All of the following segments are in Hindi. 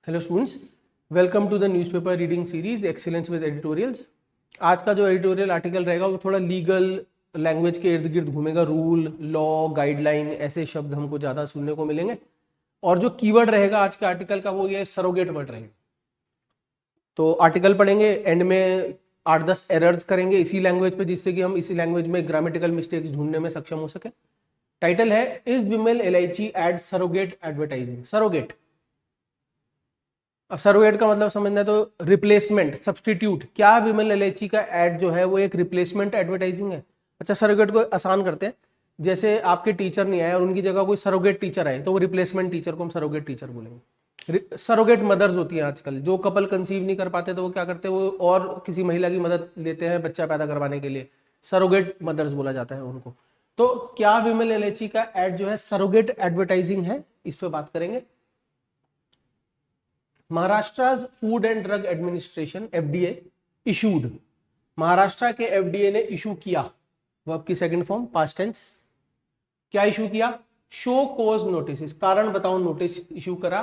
Hello students, welcome to the newspaper reading series excellence with editorials. आज का जो एडिटोरियल आर्टिकल रहेगा वो थोड़ा लीगल लैंग्वेज के इर्द गिर्द घूमेगा। रूल, लॉ, गाइडलाइन, ऐसे शब्द हमको ज़्यादा सुनने को मिलेंगे। और जो कीवर्ड रहेगा आज के आर्टिकल का वो ये सरोगेट वर्ड रहेगा। तो आर्टिकल पढ़ेंगे, एंड में 8-10 एरर्स करेंगे इसी लैंग्वेज पे, जिससे कि हम इसी लैंग्वेज में ग्रामेटिकल मिस्टेक्स ढूंढने में सक्षम हो सके। टाइटल है is Vimal Elaichi ad surrogate advertising. Surrogate, अब सरोगेट का मतलब समझना है तो रिप्लेसमेंट, सब्सटीट्यूट। क्या विमल एलआईची का एड जो है वो एक रिप्लेसमेंट एडवर्टाइजिंग है? अच्छा, सरोगेट को आसान करते हैं। जैसे आपके टीचर नहीं आए और उनकी जगह कोई सरोगेट टीचर आए तो वो रिप्लेसमेंट टीचर को हम सरोगेट टीचर बोलेंगे। सरोगेट मदर्स होती हैं आजकल, जो कपल कंसीव नहीं कर पाते तो वो क्या करते हैं, वो और किसी महिला की मदद लेते हैं बच्चा पैदा करवाने के लिए। सरोगेट मदर्स बोला जाता है उनको। तो क्या विमल एलआईची का एड जो है सरोगेट एडवर्टाइजिंग है, इस पे बात करेंगे। Maharashtra food and drug administration FDA issued, Maharashtra के एफडीए ने इशू किया, वर्ब की सेकंड फॉर्म पास्ट टेंस। क्या इशू किया? शो कोज नोटिस, कारण बताओ नोटिस इशू करा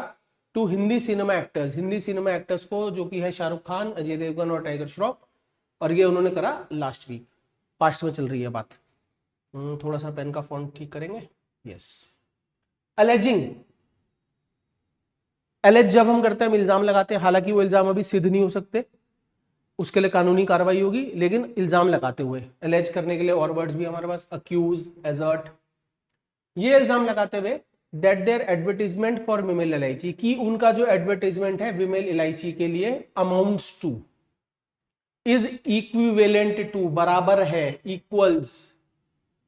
to Hindi cinema actors, Hindi cinema actors को, जो कि है शाहरुख खान, अजय देवगन और टाइगर श्रॉफ। और ये उन्होंने करा लास्ट वीक, पास्ट में चल रही है बात। थोड़ा सा पेन का फॉन्ट ठीक करेंगे। यस, अलेजिंग, एलेज जब हम करते हैं, हम इल्जाम लगाते हैं, हालांकि वो इल्जाम अभी सिद्ध नहीं हो सकते, उसके लिए कानूनी कार्रवाई होगी, लेकिन इल्जाम लगाते हुए, एलेज करने के लिए और वर्ड्स भी हमारे पास, अक्यूज, एजर्ट। ये इल्जाम लगाते हुए that there advertisement for Vimal Elaichi, की उनका जो एडवर्टीजमेंट है विमेल एलआईची के लिए, amounts to, is equivalent to, बराबर है, इक्वल्स,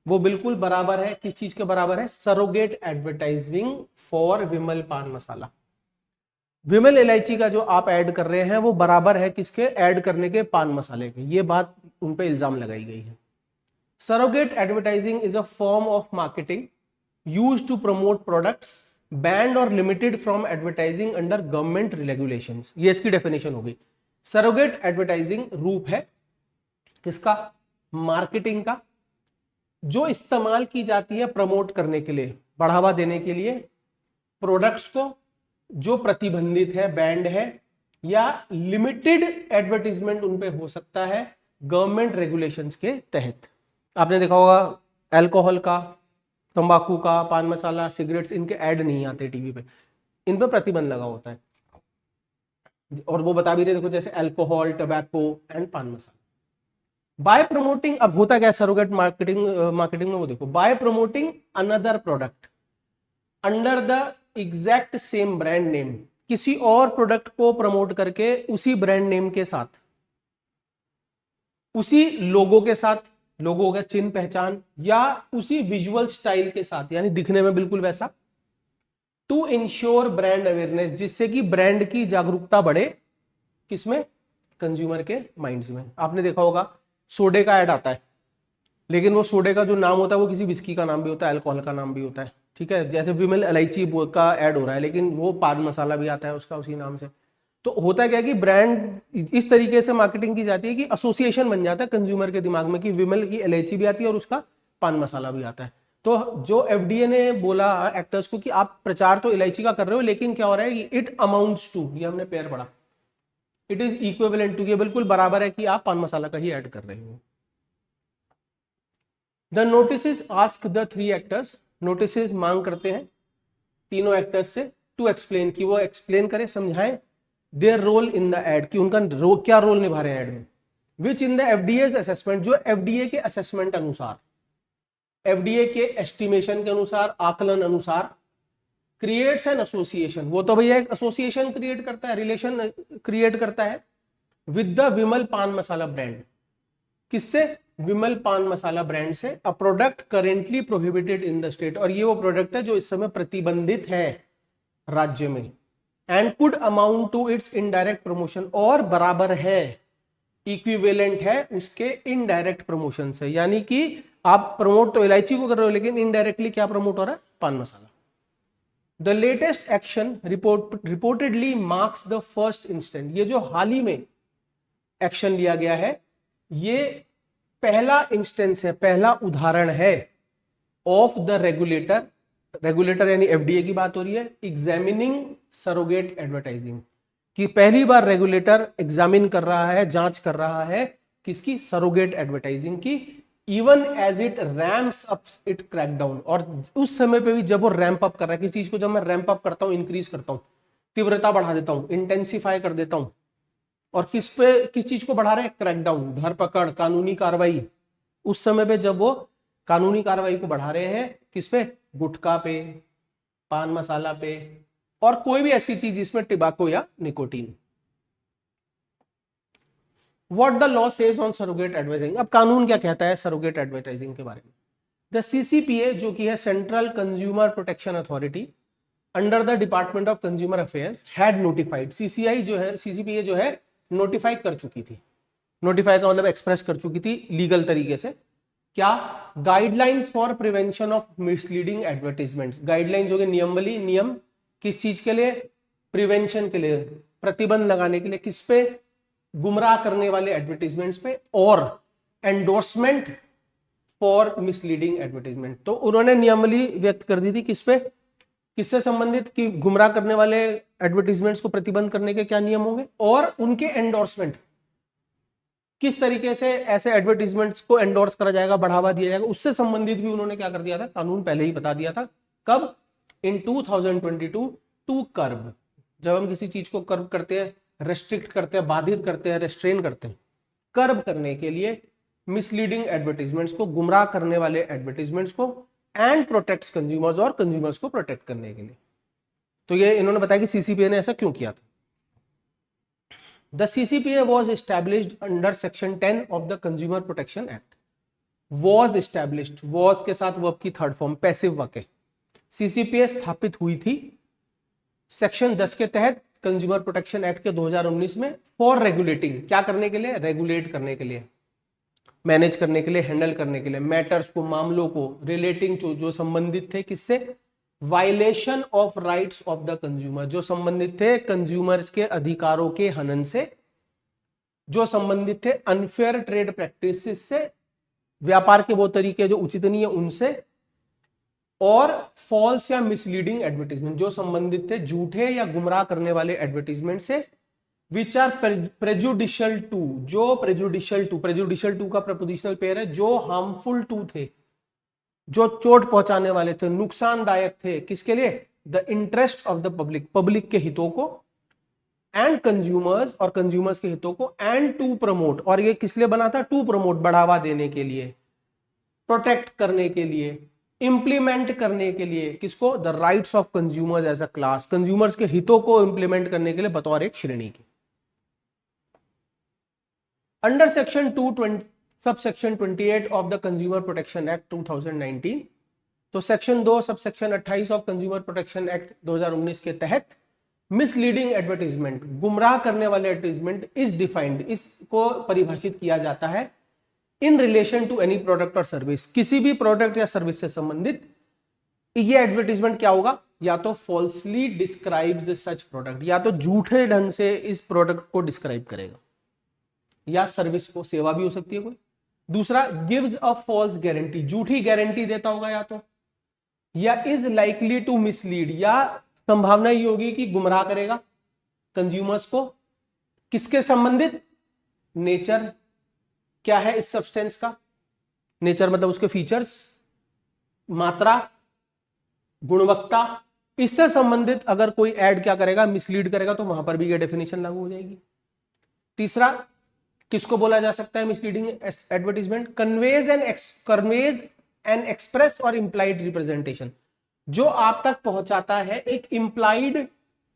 वो बिल्कुल बराबर है, किस चीज के बराबर है? सरोगेट एडवर्टाइजिंग फॉर विमल पान मसाला। विमल इलायची का जो आप ऐड कर रहे हैं वो बराबर है किसके? ऐड करने के, पान मसाले के। ये बात उन पे इल्जाम लगाई गई है। Surrogate advertising is a form of marketing used to promote products banned और limited from advertising under government regulations. ये इसकी डेफिनेशन होगी। सरोगेट एडवर्टाइजिंग रूप है किसका? मार्केटिंग का, जो इस्तेमाल की जाती है प्रमोट करने के लिए, बढ़ावा देने के लिए प्रोडक्ट्स को जो प्रतिबंधित है, बैंड है, या लिमिटेड एडवर्टीजमेंट उन पे हो सकता है गवर्नमेंट रेगुलेशंस के तहत। आपने देखा होगा अल्कोहल का, तंबाकू का, पान मसाला, सिगरेट्स, इनके ऐड नहीं आते टीवी पे, इन पे प्रतिबंध लगा होता है। और वो बता भी रहे, देखो, जैसे अल्कोहल, टबैको एंड पान मसाला। बाय प्रमोटिंग, अब होता क्या है सरोगेट मार्केटिंग में, वो देखो, bye promoting another product under the exact same brand name, किसी और प्रोडक्ट को प्रमोट करके उसी ब्रांड नेम के साथ, उसी लोगो के साथ, लोगो का चिन्ह पहचान, या उसी विजुअल स्टाइल के साथ, यानी दिखने में बिल्कुल वैसा, टू इंश्योर ब्रांड अवेयरनेस, जिससे कि ब्रांड की जागरूकता बढ़े, किसमें? कंज्यूमर के माइंड्स में। आपने देखा होगा सोडे का ऐड आता है, लेकिन वो सोडे का जो नाम होता है वो किसी विस्की का नाम भी होता है, अल्कोहल का नाम भी होता है, ठीक है। जैसे विमल इलायची का ऐड हो रहा है, लेकिन वो पान मसाला भी आता है उसका उसी नाम से। तो होता क्या है कि ब्रांड इस तरीके से मार्केटिंग की जाती है कि एसोसिएशन बन जाता है कंज्यूमर के दिमाग में कि विमल की इलायची भी आती है और उसका पान मसाला भी आता है। तो जो एफडीए ने बोला एक्टर्स को कि आप प्रचार तो इलायची का कर रहे हो, लेकिन क्या हो रहा है कि इट अमाउंट्स टू, ये हमने पेयर पढ़ा, इट इज इक्विवेलेंट टू, ये बिल्कुल बराबर है कि आप पान मसाला का ही ऐड कर रहे हो। The notice ask the 3 actors, notice मांग करते हैं तीनों एक्टर्स से, टू एक्सप्लेन, कि वो एक्सप्लेन करें, समझाएं, their role in the ad, कि उनका क्या रोल निभा रहे हैं एड में, which in the FDA assessment, जो एफडीए के असेसमेंट अनुसार, एफडीए के एस्टिमेशन के अनुसार, आकलन अनुसार, क्रिएट्स एन एसोसिएशन, वो तो भैया एक एसोसिएशन क्रिएट करता है, रिलेशन क्रिएट करता है, विद द विमल पान मसाला ब्रांड, किससे? विमल पान मसाला ब्रांड से, a product currently prohibited in the state, और ये वो प्रोडक्ट है जो इस समय प्रतिबंधित है राज्य में, and could amount to its indirect promotion, और बराबर है, इक्विवेलेंट है उसके इनडायरेक्ट प्रमोशन से, यानी कि आप प्रमोट तो इलायची को कर रहे हो, लेकिन इनडायरेक्टली क्या प्रमोट हो रहा है? Paan masala. The latest action reportedly marks the first instant, ये जो हाल ही में एक्शन लिया गया है, ये पहला इंस्टेंस है, पहला उदाहरण है, ऑफ द रेगुलेटर, रेगुलेटर यानी एफडीए की बात हो रही है, एग्जामिनिंग सरोगेट एडवर्टाइजिंग, कि पहली बार रेगुलेटर एग्जामिन कर रहा है, जांच कर रहा है किसकी, सरोगेट एडवर्टाइजिंग की, even as it ramps up it crackdown, और उस समय पे भी जब वो रैंप अप कर रहा है, किस चीज को जब मैं रैंप अप करता हूं, इंक्रीज करता हूं, तीव्रता बढ़ा देता हूं, इंटेंसिफाई कर देता हूं, और किस चीज को बढ़ा रहे हैं, क्रैकडाउन, धरपकड़, कानूनी कार्रवाई, उस समय पे जब वो कानूनी कार्रवाई को बढ़ा रहे हैं किस पे, गुटखा पे, पान मसाला पे, और कोई भी ऐसी चीज जिसमें टिबाको या nicotine. What the law says on surrogate advertising, अब कानून क्या कहता है सरोगेट एडवर्टाइजिंग के बारे में। द सीसीपीए जो कि है central consumer protection authority under the department of consumer affairs had notified, CCI जो है, सीसीपीए जो है नोटिफाई कर चुकी थी, नोटिफाई का मतलब एक्सप्रेस कर चुकी थी लीगल तरीके से, क्या, guidelines for prevention of misleading advertisements, guidelines हो गए, नियमावली, नियम किस चीज के लिए, प्रिवेंशन के लिए, प्रतिबंध लगाने के लिए, किस पे, गुमराह करने वाले एडवर्टीजमेंट्स पे, और एंडोर्समेंट फॉर मिसलीडिंग एडवर्टीजमेंट, तो उन्होंने नियमावली व्यक्त कर दी थी किस पे, किससे संबंधित, कि गुमराह करने वाले एडवर्टीजमेंट्स को प्रतिबंध करने के क्या नियम होंगे, और उनके एंडोर्समेंट, किस तरीके से ऐसे एडवर्टीजमेंट्स को एंडोर्स करा जाएगा, बढ़ावा दिया जाएगा, उससे संबंधित भी उन्होंने क्या कर दिया था, कानून पहले ही बता दिया था। कब, इन 2022 टू कर्ब, जब हम किसी चीज को कर्ब करते हैं, रेस्ट्रिक्ट करते हैं, बाधित करते हैं, रेस्ट्रेन करते हैं, कर्ब करने के लिए मिसलीडिंग एडवर्टीजमेंट्स को, गुमराह करने वाले एडवर्टीजमेंट्स को, एंड प्रोटेक्ट्स कंज्यूमर्स, और कंज्यूमर्स को प्रोटेक्ट करने के लिए। तो ये इन्होंने बताया कि सीसीपीए ने ऐसा क्यों किया था। The CCPA was established under Section 10 of the Consumer Protection Act. Was established, was के साथ वर्ब की थर्ड फॉर्म पैसिव वर्ब है। CCPA स्थापित हुई थी सेक्शन 10 के तहत कंज्यूमर प्रोटेक्शन एक्ट के 2019 में, फॉर रेगुलेटिंग, क्या करने के लिए, रेगुलेट करने के लिए, मैनेज करने के लिए, हैंडल करने के लिए, मैटर्स को, मामलों को, रिलेटिंग टू, जो संबंधित थे किससे, violation of rights of the consumer, जो संबंधित थे कंज्यूमर्स के अधिकारों के हनन से, जो संबंधित थे अनफेयर ट्रेड प्रैक्टिसेस से, व्यापार के वो तरीके जो उचित नहीं है उनसे, और फॉल्स या मिसलीडिंग एडवर्टीजमेंट, जो संबंधित थे झूठे या गुमराह करने वाले एडवर्टीजमेंट से, विच आर प्रेजुडिशियल टू, जो प्रेजुडिशियल टू का प्रपोजिशनल पेयर है, जो हार्मफुल टू थे, जो चोट पहुंचाने वाले थे, नुकसानदायक थे, किसके लिए, the interest of the public, public के हितों को, एंड कंज्यूमर्स, और कंज्यूमर्स के हितों को, एंड टू प्रमोट, और ये किस लिए बना था, टू प्रमोट, बढ़ावा देने के लिए, प्रोटेक्ट करने के लिए, इंप्लीमेंट करने के लिए, किसको, the rights of consumers as a class, consumers के हितों को इंप्लीमेंट करने के लिए बतौर एक श्रेणी की। Under section 220 subsection 28 of the consumer protection act 2019, तो section 2 subsection 28 of consumer protection act 2019 के तहत मिसलीडिंग एडवर्टीजमेंट, गुमराह करने वाले एडवर्टीजमेंट इज डिफाइंड, इसको परिभाषित किया जाता है in relation to any product और सर्विस, किसी भी प्रोडक्ट या सर्विस से संबंधित ये एडवर्टीजमेंट क्या होगा, या तो फॉल्सली डिस्क्राइब्स सच प्रोडक्ट, या तो झूठे ढंग से इस प्रोडक्ट को डिस्क्राइब करेगा, या सर्विस को, सेवा भी हो सकती है कोई। दूसरा, गिव्स अ फॉल्स गारंटी, झूठी गारंटी देता होगा, या तो, या इज लाइकली टू मिसलीड, या संभावना ही होगी कि गुमराह करेगा कंज्यूमर्स को, किसके संबंधित, नेचर क्या है इस सब्सटेंस का, नेचर मतलब उसके फीचर्स, मात्रा, गुणवत्ता, इससे संबंधित अगर कोई ऐड क्या करेगा, मिसलीड करेगा, तो वहां पर भी ये डेफिनेशन लागू हो जाएगी। तीसरा, किसको बोला जा सकता है misleading advertisement, conveys N express और इंप्लाइड रिप्रेजेंटेशन, जो आप तक पहुंचाता है एक इंप्लाइड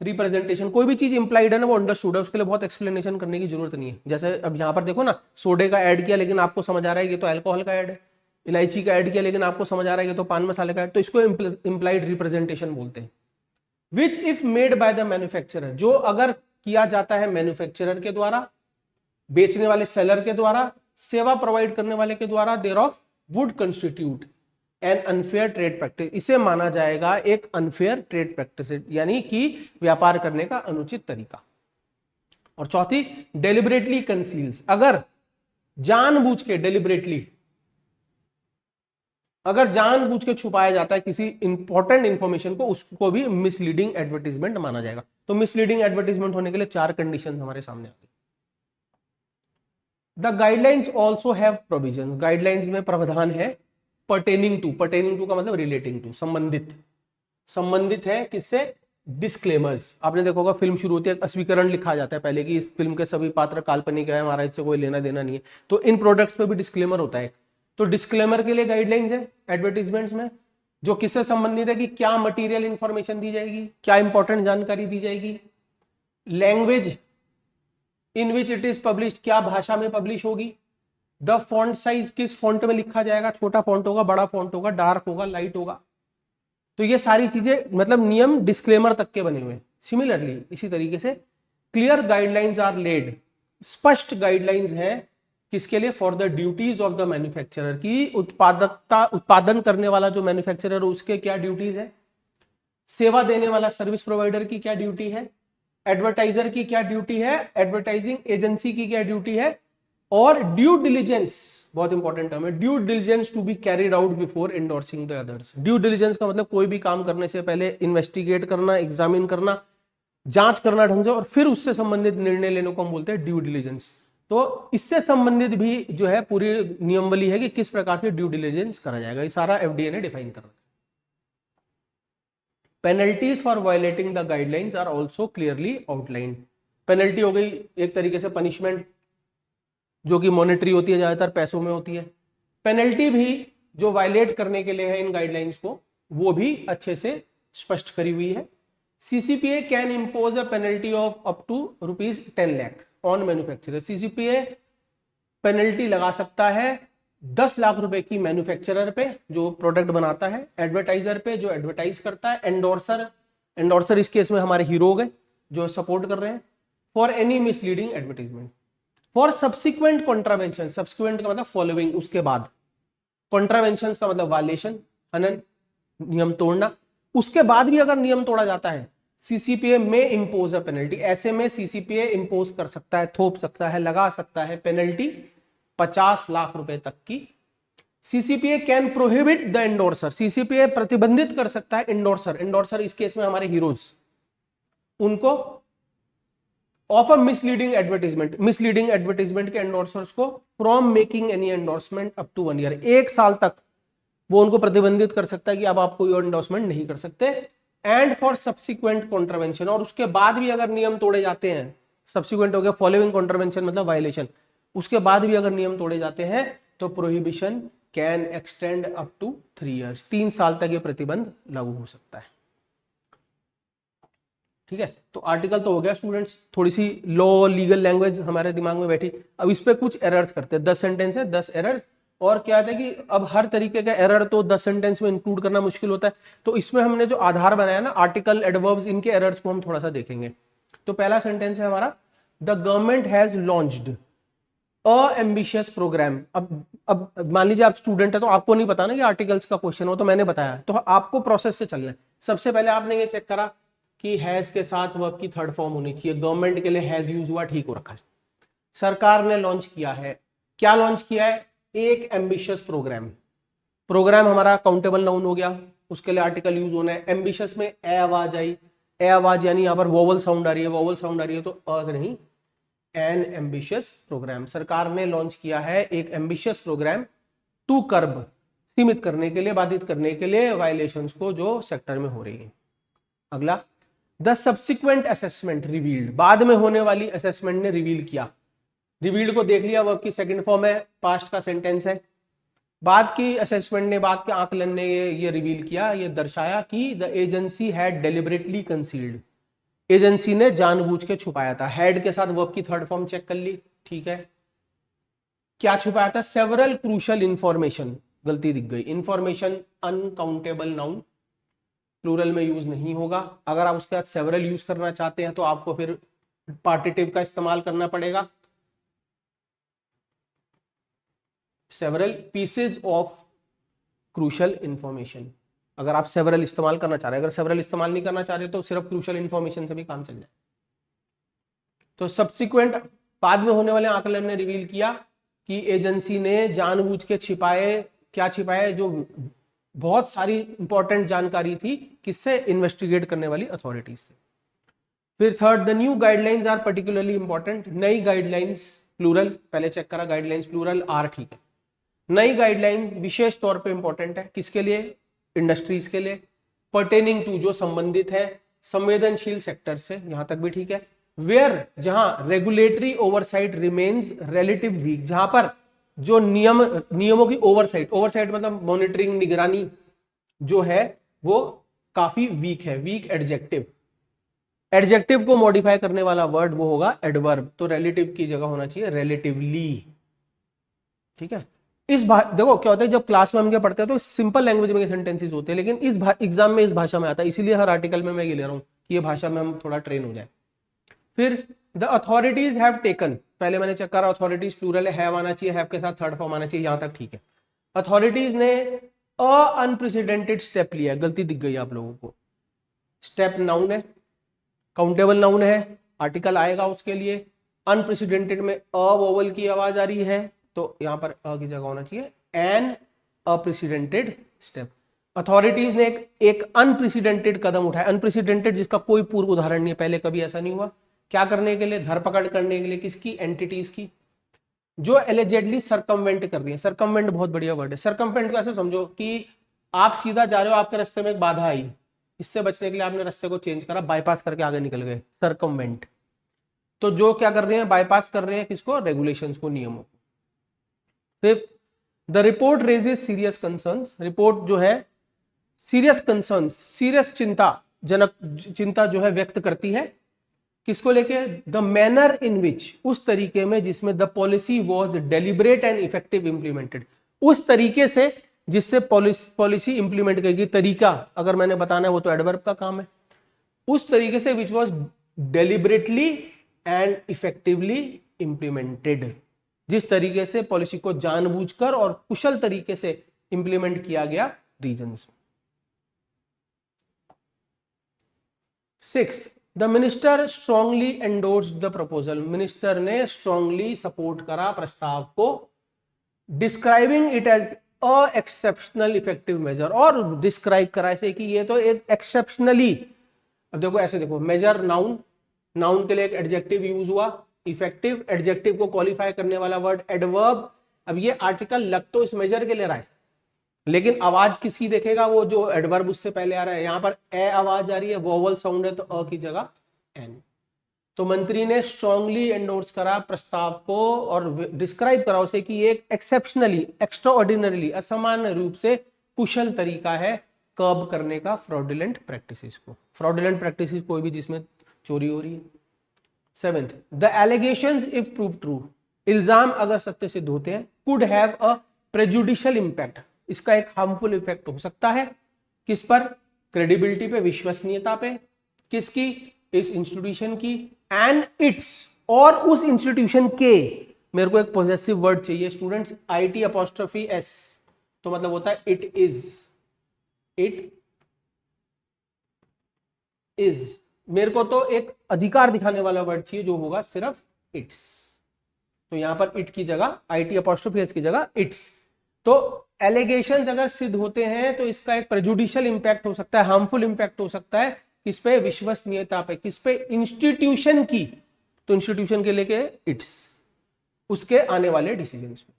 रिप्रेजेंटेशन, कोई भी चीज इंप्लाइड है ना, वो अंडरस्टूड है, उसके लिए बहुत एक्सप्लेनेशन करने की जरूरत नहीं है। जैसे अब यहां पर देखो ना, सोडे का ऐड किया लेकिन आपको समझ आ रहा है ये तो अल्कोहल का ऐड है, इलायची का ऐड किया लेकिन आपको समझ आ रहा है ये तो पान मसाले का ऐड, तो इसको इंप्लाइड रिप्रेजेंटेशन बोलते हैं। Which if made by the manufacturer, जो अगर किया जाता है मैन्युफैक्चरर के द्वारा, बेचने वाले सेलर के द्वारा, सेवा प्रोवाइड करने वाले के द्वारा, thereof would constitute an unfair trade practice, इसे माना जाएगा एक अनफेयर ट्रेड प्रैक्टिस, यानी कि व्यापार करने का अनुचित तरीका। और चौथी, डेलिबरेटली कंसील्स, अगर जानबूझ के डेलिबरेटली अगर जानबूझ के छुपाया जाता है किसी इंपॉर्टेंट इंफॉर्मेशन को, उसको भी मिसलीडिंग एडवर्टीजमेंट माना जाएगा। तो मिसलीडिंग एडवर्टीजमेंट होने के लिए 4 कंडीशन हमारे सामने आ गई। The guidelines also have provision, guidelines में प्रावधान है पर्टेनिंग टू का मतलब रिलेटिंग टू, संबंधित है किससे, डिस्क्लेमर्स। आपने देखा होगा फिल्म शुरू होती है, अस्वीकरण लिखा जाता है पहले कि इस फिल्म के सभी पात्र काल्पनिक है, हमारा इससे कोई लेना देना नहीं है। तो इन प्रोडक्ट्स पे भी डिस्क्लेमर होता है। तो डिस्क्लेमर के लिए गाइडलाइंस है एडवर्टीजमेंट्स में, जो किससे संबंधित है कि क्या मटेरियल इंफॉर्मेशन दी जाएगी, क्या इंपॉर्टेंट जानकारी दी जाएगी, language in which it is publish, क्या भाषा में पब्लिश होगी, द फॉन्ट साइज, किस फॉन्ट में लिखा जाएगा, छोटा फॉन्ट होगा, बड़ा फॉन्ट होगा, डार्क होगा, लाइट होगा। तो ये सारी चीजें मतलब नियम डिस्क्लेमर तक के बने हुए हैं। सिमिलरली इसी तरीके से क्लियर गाइडलाइंस आर लेड, स्पष्ट गाइडलाइंस है किसके लिए, for the duties of the manufacturer, की उत्पादन करने वाला जो मैन्युफैक्चरर उसके क्या ड्यूटीज है, सेवा देने वाला सर्विस प्रोवाइडर की क्या ड्यूटी है, एडवर्टाइजर की क्या ड्यूटी है, एडवर्टाइजिंग एजेंसी की क्या ड्यूटी है, और ड्यू डिलीजेंस, बहुत इंपॉर्टेंट टर्म है, due diligence to be carried out before endorsing the others. Due diligence का मतलब कोई भी काम करने से पहले इन्वेस्टिगेट करना, एग्जामिन करना, जांच करना ढंग से, और फिर उससे संबंधित निर्णय लेने को हम बोलते हैं ड्यू डिलीजेंस। तो इससे संबंधित भी जो है पूरी नियमावली है कि किस प्रकार से ड्यू डिलीजेंस करा जाएगा, ये सारा एफडीए ने डिफाइन कर रखा है। Penalties for violating the guidelines are also clearly outlined. Penalty हो गई एक तरीके से पनिशमेंट, जो कि मॉनेटरी होती है, ज्यादातर पैसों में होती है। पेनल्टी भी जो वायलेट करने के लिए है इन गाइडलाइंस को, वो भी अच्छे से स्पष्ट करी हुई है। CCPA can impose a penalty of up to ₹10 lakh on manufacturer. CCPA penalty लगा सकता है 10 लाख रुपए की मैन्युफैक्चरर पे जो प्रोडक्ट बनाता है, एडवर्टाइजर पे जो एडवर्टाइज करता है, एंडोर्सर इस केस में हमारे हीरो गए जो सपोर्ट कर रहे हैं, for any misleading advertisement, for subsequent contravention, subsequent का मतलब फॉलोइंग, उसके बाद, कॉन्ट्रावेंशन का मतलब वायलेशन, हनन, नियम तोड़ना, उसके बाद भी अगर नियम तोड़ा जाता है, सीसीपीए में इंपोज अ पेनल्टी, ऐसे में सीसीपीए इंपोज कर सकता है, थोप सकता है, लगा सकता है पेनल्टी 50 लाख रुपए तक की। CCPA can prohibit the endorser, CCPA प्रतिबंधित कर सकता है एंडोर्सर इस केस में हमारे हीरोज, उनको ऑफ अ मिसलीडिंग एडवर्टीजमेंट के एंडोर्सर्स को from making any endorsement up to 1 year, 1 साल तक वो उनको प्रतिबंधित कर सकता है कि अब आप कोई और एंडोर्समेंट नहीं कर सकते। एंड फॉर सब्सिक्वेंट कॉन्ट्रावेंशन, और उसके बाद भी अगर नियम तोड़े जाते हैं, सब्सिक्वेंट हो गया, फॉलोइंग कॉन्ट्रावेंशन मतलब वायलेशन, उसके बाद भी अगर नियम तोड़े जाते हैं तो prohibition can extend up to 3 years, 3 साल तक ये प्रतिबंध लागू हो सकता है। ठीक है, तो आर्टिकल तो हो गया स्टूडेंट्स, थोड़ी सी लॉ लीगल लैंग्वेज हमारे दिमाग में बैठी। अब इस पे कुछ एरर्स करते हैं, 10 सेंटेंस है, 10 एरर्स। और क्या है कि अब हर तरीके का एरर तो 10 सेंटेंस में इंक्लूड करना मुश्किल होता है, तो इसमें हमने जो आधार बनाया ना, आर्टिकल, एडवर्ब्स, इनके एरर्स को हम थोड़ा सा देखेंगे। तो पहला सेंटेंस है हमारा, the government has launched an ambitious programme. अब मान लीजिए आप स्टूडेंट है तो आपको नहीं पता ना कि आर्टिकल्स का क्वेश्चन हो, तो मैंने बताया, तो आपको प्रोसेस से चलना है। सबसे पहले आपने ये चेक करा कि हैज के साथ वर्ब की थर्ड फॉर्म होनी चाहिए, गवर्नमेंट के लिए हैज यूज हुआ, ठीक हो रखा है। सरकार ने लॉन्च किया है, क्या लॉन्च किया है, एक एम्बिशियस प्रोग्राम हमारा काउंटेबल नाउन हो गया, उसके लिए आर्टिकल यूज होना है। एम्बिशियस में ए आवाज आई, ए आवाज यानी यहाँ पर वोवल साउंड आ रही है, तो अ नहीं, एन एम्बिशियस प्रोग्राम। सरकार ने लॉन्च किया है एक एम्बिशियस प्रोग्राम टू कर्ब, सीमित करने के लिए, बाधित करने के लिए वायलेशंस को जो सेक्टर में हो रही है। अगला, द सब्सिक्वेंट असेसमेंट रिवील्ड, बाद में होने वाली असेसमेंट ने रिवील किया, रिवील्ड को देख लिया, वर्ब की सेकंड फॉर्म है, पास्ट का सेंटेंस है। बाद की असेसमेंट ने, बाद के आकलन ने ये रिवील किया, ये दर्शाया कि the agency had deliberately concealed, agency ने जानबूझ के छुपाया था। हैड के साथ वर्ब की थर्ड फॉर्म चेक कर ली, ठीक है। क्या छुपाया था, सेवरल क्रूशल इंफॉर्मेशन, गलती दिख गई, इंफॉर्मेशन अनकाउंटेबल नाउन, प्लूरल में यूज नहीं होगा। अगर आप उसके बाद सेवरल यूज करना चाहते हैं तो आपको फिर पार्टिटिव का इस्तेमाल करना पड़ेगा। Several pieces of crucial information, अगर आप सेवरल इस्तेमाल करना चाह रहे हैं, अगर सेवरल इस्तेमाल नहीं करना चाह रहे तो सिर्फ क्रूशल इंफॉर्मेशन से भी काम चल जाए। तो सब्सिक्वेंट, बाद में होने वाले आकलन ने रिवील किया कि एजेंसी ने जानबूझ के छिपाए क्या छिपाया है, जो बहुत सारी इंपॉर्टेंट जानकारी थी किससे, इन्वेस्टिगेट करने वाली अथॉरिटीज से। फिर third, the new guidelines are particularly important. नई गाइडलाइंस प्लूरल, पहले चेक करा गाइडलाइंस प्लूरल आर, ठीक है। नई गाइडलाइंस विशेष तौर पे इंपॉर्टेंट है, किसके लिए, इंडस्ट्रीज के लिए। पर्टेनिंग टू, जो संबंधित है संवेदनशील सेक्टर से, यहां तक भी ठीक है। वेयर, जहां regulatory oversight remains relative weak, जहां पर जो नियमों की ओवरसाइट मतलब मॉनिटरिंग, निगरानी जो है वो काफी वीक है। वीक एडजेक्टिव, एडजेक्टिव को मॉडिफाई करने वाला वर्ड वो होगा एडवर्ब, तो रिलेटिव की जगह होना चाहिए रिलेटिवली, ठीक है। देखो क्या होता है, जब क्लास में हम क्या पढ़ते हैं तो सिंपल लैंग्वेज में सेंटेंसेस होते हैं, लेकिन इस एग्जाम में इस भाषा में आता है, इसीलिए हर आर्टिकल में मैं ये ले रहा हूं कि ये भाषा में हम थोड़ा ट्रेन हो जाए। फिर द अथॉरिटीज हैव टेकन, पहले मैंने चेक करा अथॉरिटीज प्लूरल है, हैव आना चाहिए, हैव के साथ थर्ड फॉर्म आना चाहिए, यहां तक ठीक है। अथॉरिटीज ने अनप्रेसिडेंटेड स्टेप लिया है, गलती दिख गई आप लोगों को। स्टेप नाउन है, काउंटेबल नाउन है, आर्टिकल आएगा उसके लिए। अनप्रेसिडेंटेड में अ वोवल की आवाज आ रही है, तो यहां पर अ की जगह होना चाहिए एन अप्रेसिडेंटेड स्टेप। अथॉरिटीज ने एक अनप्रेसिडेंटेड कदम उठाया, अनप्रेसिडेंटेड जिसका कोई पूर्व उदाहरण नहीं है, पहले कभी ऐसा नहीं हुआ। क्या करने के लिए, धरपकड़ करने के लिए, किसकी, एंटिटीज की, जो एलिजेडली सरकमवेंट कर रही है। सरकमवेंट बहुत बढ़िया वर्ड है। सरकमवेंट को ऐसे समझो कि आप सीधा जा रहे हो, आपके रास्ते में एक बाधा आई, इससे बचने के लिए आपने रास्ते को चेंज करा, बाईपास करके आगे निकल गए, सरकमवेंट। तो जो क्या कर रहे हैं, बाईपास कर रहे हैं किसको, रेगुलेशंस को, नियमों को। Fifth, the report raises serious concerns, report जो है सीरियस कंसर्न्स, सीरियस चिंता जो है व्यक्त करती है, किसको लेके, द मैनर इन विच, उस तरीके में जिसमें the policy was deliberate and effective implemented, उस तरीके से जिससे पॉलिसी इंप्लीमेंट करेगी। तरीका अगर मैंने बताना है वो तो एडवर्ब का काम है। उस तरीके से which was deliberately and effectively implemented, जिस तरीके से पॉलिसी को जानबूझकर और कुशल तरीके से इंप्लीमेंट किया गया reasons. Sixth, the minister strongly endorse the proposal, minister ने स्ट्रांगली सपोर्ट करा प्रस्ताव को, describing it as a exceptional effective measure, और डिस्क्राइब करा ऐसे कि ये तो एक एक्सेप्शनली, अब देखो ऐसे देखो, मेजर नाउन, नाउन के लिए एक एडजेक्टिव यूज हुआ, इफेक्टिव, एडजेक्टिव को क्वालिफाई करने वाला वर्ड एडवर्ब। अब ये आर्टिकल लग तो इस मेजर के ले रहा है, लेकिन आवाज किसकी देखेगा, वो जो एडवर्ब उससे पहले आ रहा है। यहां पर ए आवाज आ रही है, वोवल साउंड है, तो अ की जगह एन। तो मंत्री ने स्ट्रांगली एंडोर्स करा प्रस्ताव को और डिस्क्राइब करा उसे कि ये एक्सेप्शनली, एक्स्ट्राऑर्डिनरीली, असामान्य रूप से कुशल तरीका है कर्ब करने का फ्रॉडुलेंट प्रैक्टिसेस को। फ्रॉडुलेंट प्रैक्टिसेस कोई भी जिसमें चोरी हो रही है। Seventh, the allegations if prove true, इल्जाम अगर सत्य सिद्ध होते हैं, could have a prejudicial impact, इसका एक हार्मफुल इफेक्ट हो सकता है, किस पर, क्रेडिबिलिटी पे, विश्वसनीयता पे, किसकी, इस इंस्टीट्यूशन की, एंड इट्स, और उस इंस्टीट्यूशन के, मेरे को एक पॉजेसिव वर्ड चाहिए स्टूडेंट्स, IT अपॉस्ट्रोफी एस, तो मतलब होता है इट इज, इट इज। मेरे को तो एक अधिकार दिखाने वाला वर्ड चाहिए जो होगा सिर्फ इट्स, तो यहां पर इट की जगह, IT अपॉस्ट्रोफी एस की जगह इट्स। तो एलिगेशंस अगर सिद्ध होते हैं तो इसका एक प्रेजुडिशियल इंपैक्ट हो सकता है, हार्मफुल इंपैक्ट हो सकता है, किस पे, विश्वसनीयता पे, किस पे, इंस्टीट्यूशन की, तो इंस्टीट्यूशन के लेके इट्स, उसके आने वाले डिसीजंस में,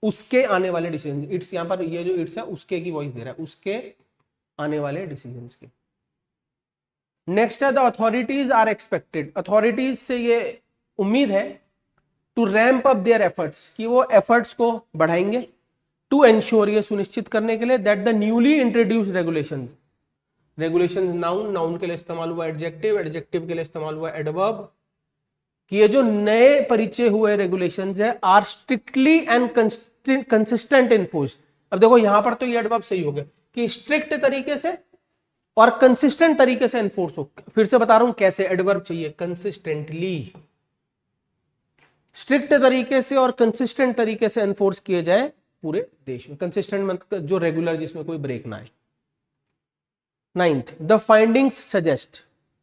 उसके आने वाले डिसीजन, इट्स यहां पर ये जो इट्स है उसके की वॉइस दे रहा है, उसके आने वाले डिसीजंस के। नेक्स्ट है the authorities are expected, authorities से ये उम्मीद है to ramp up their efforts, कि वो एफर्ट्स को बढ़ाएंगे, टू एंश्योर, ये सुनिश्चित करने के लिए, that the newly introduced regulations, regulation noun, noun के लिए इस्तेमाल हुआ एडजेक्टिव, एडजेक्टिव के लिए इस्तेमाल हुआ एडवर्ब, कि ये जो नए परिचय हुए रेगुलेशंस है are strictly and consistent enforce. अब देखो यहां पर तो ये एडवर्ब सही हो गया कि स्ट्रिक्ट तरीके से और कंसिस्टेंट तरीके से एनफोर्स हो। फिर से बता रहा हूं कैसे, एडवर्ब चाहिए कंसिस्टेंटली, स्ट्रिक्ट तरीके से और कंसिस्टेंट तरीके से एनफोर्स किए जाए पूरे देश में। कंसिस्टेंट मतलब जो रेगुलर, जिसमें कोई ब्रेक ना आए। Ninth, the findings suggest,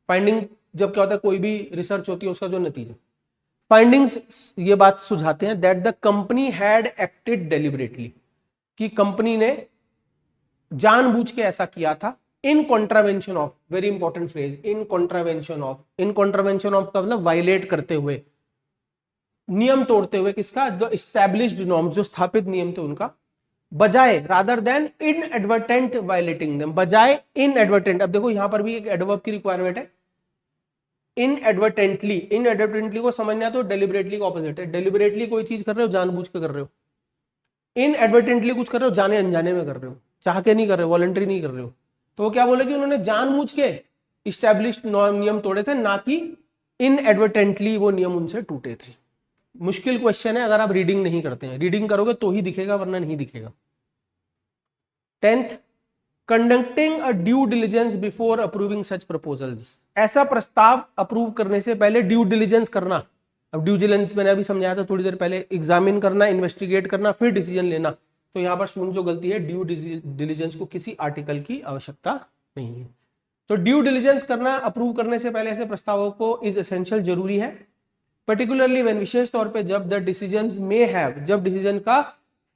finding जब क्या होता है, कोई भी रिसर्च होती है उसका जो नतीजा, फाइंडिंग्स ये बात सुझाते हैं that the company had acted deliberately, कि कंपनी ने जानबूझ के ऐसा किया था इन contravention of, very important phrase, in contravention of, in contravention of का मतलब वायलेट करते हुए, नियम तोड़ते हुए, किसका, जो स्टैब्लिश्ड नॉर्म, जो स्थापित नियम थे उनका, बजाय rather than inadvertent violating them, बजाय इनएडवर्टेंट। अब देखो यहां पर भी एक एडवर्ब की रिक्वायरमेंट है, इनएडवर्टेंटली, इनएडवर्टेंटली को समझना तो डेलिबरेटली का ऑपोजिट है, डेलिबरेटली कोई चीज कर रहे हो, जानबूझ के कर रहे हो, इनएडवर्टेंटली कुछ कर रहे हो, जाने अनजाने में कर रहे हो, चाह के नहीं कर रहे हो, वॉलंटरी नहीं कर रहे हो। तो वो क्या बोले कि उन्होंने जानबूझ के स्टैब्लिश्ड नियम तोड़े थे, ना कि इनएडवर्टेंटली वो नियम उनसे टूटे थे। मुश्किल क्वेश्चन है अगर आप रीडिंग नहीं करते हैं, रीडिंग करोगे तो ही दिखेगा वरना नहीं दिखेगा। 10th, conducting a due diligence before approving such proposals, ऐसा प्रस्ताव अप्रूव करने से पहले ड्यू डिलिजेंस करना। अब ड्यू डिलिजेंस मैंने अभी समझाया था थोड़ी देर पहले, एग्जामिन करना, इन्वेस्टिगेट करना, फिर डिसीजन लेना। तो यहां पर स्टूडेंट जो गलती है, ड्यू डिलिजेंस को किसी आर्टिकल की आवश्यकता नहीं है। तो ड्यू डिलिजेंस करना, अप्रूव करने से पहले ऐसे प्रस्तावों को इज एसेंशियल, जरूरी है, पर्टिकुलरली व्हेन, विशेष तौर पे जब द डिसीजंस मे हैव, जब डिसीजन का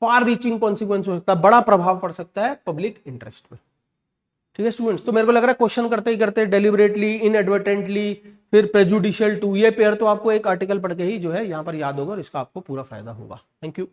फार रीचिंग कॉन्सिक्वेंस हो सकता है, बड़ा प्रभाव पड़ सकता है पब्लिक इंटरेस्ट में। ठीक है स्टूडेंट्स, तो मेरे को लग रहा है क्वेश्चन करते ही करते डेलिबरेटली, इनएडवर्टेंटली, फिर प्रेजुडिशियल टू, ये पेयर तो आपको एक आर्टिकल पढ़ के ही जो है यहाँ पर याद होगा और इसका आपको पूरा फायदा होगा। Thank you.